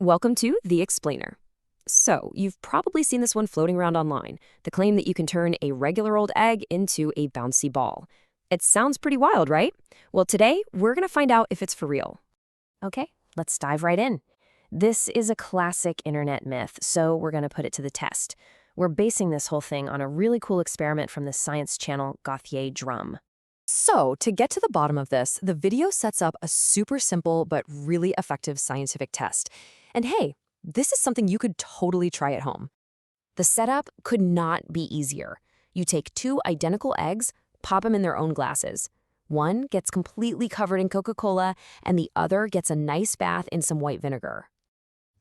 Welcome to The Explainer. So, you've probably seen this one floating around online, the claim that you can turn a regular old egg into a bouncy ball. It sounds pretty wild, right? Well, today, we're going to find out if it's for real. Okay, let's dive right in. This is a classic internet myth, so we're going to put it to the test. We're basing this whole thing on a really cool experiment from the science channel Gauthier Drum. So, to get to the bottom of this, the video sets up a super simple but really effective scientific test. And hey, this is something you could totally try at home. The setup could not be easier. You take two identical eggs, pop them in their own glasses. One gets completely covered in Coca-Cola, and the other gets a nice bath in some white vinegar.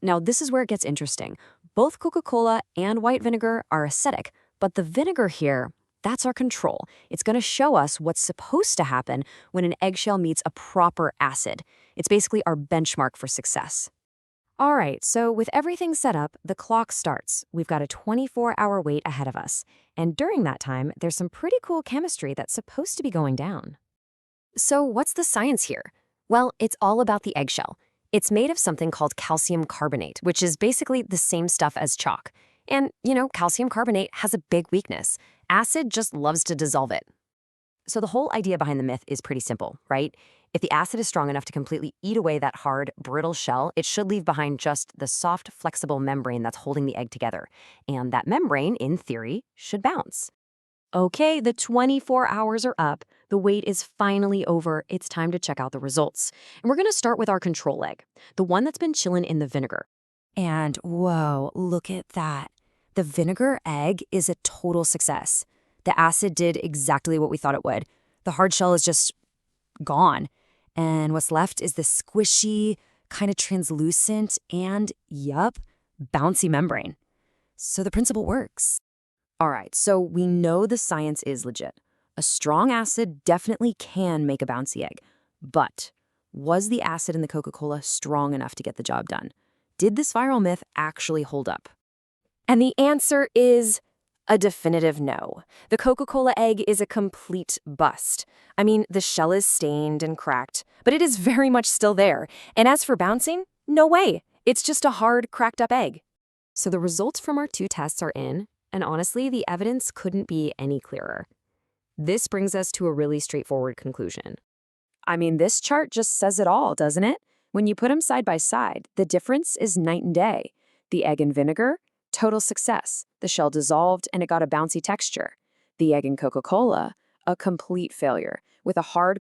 Now, this is where it gets interesting. Both Coca-Cola and white vinegar are acidic, but the vinegar here, that's our control. It's going to show us what's supposed to happen when an eggshell meets a proper acid. It's basically our benchmark for success. All right, so with everything set up, the clock starts. We've got a 24-hour wait ahead of us. And during that time, there's some pretty cool chemistry that's supposed to be going down. So what's the science here? Well, it's all about the eggshell. It's made of something called calcium carbonate, which is basically the same stuff as chalk. And, calcium carbonate has a big weakness. Acid just loves to dissolve it. So the whole idea behind the myth is pretty simple, right? If the acid is strong enough to completely eat away that hard, brittle shell, it should leave behind just the soft, flexible membrane that's holding the egg together. And that membrane, in theory, should bounce. Okay, the 24 hours are up. The wait is finally over. It's time to check out the results. And we're going to start with our control egg, the one that's been chilling in the vinegar. And whoa, look at that. The vinegar egg is a total success. The acid did exactly what we thought it would. The hard shell is just gone. And what's left is the squishy, kind of translucent, and bouncy membrane. So the principle works. All right, so we know the science is legit. A strong acid definitely can make a bouncy egg. But was the acid in the Coca-Cola strong enough to get the job done? Did this viral myth actually hold up? And the answer is a definitive no. The Coca-Cola egg is a complete bust. I mean, the shell is stained and cracked, but it is very much still there. And as for bouncing, no way. It's just a hard, cracked-up egg. So the results from our two tests are in, and honestly, the evidence couldn't be any clearer. This brings us to a really straightforward conclusion. I mean, this chart just says it all, doesn't it? When you put them side by side, the difference is night and day. The egg in vinegar, total success. The shell dissolved and it got a bouncy texture. The egg in Coca-Cola, a complete failure, with a hard,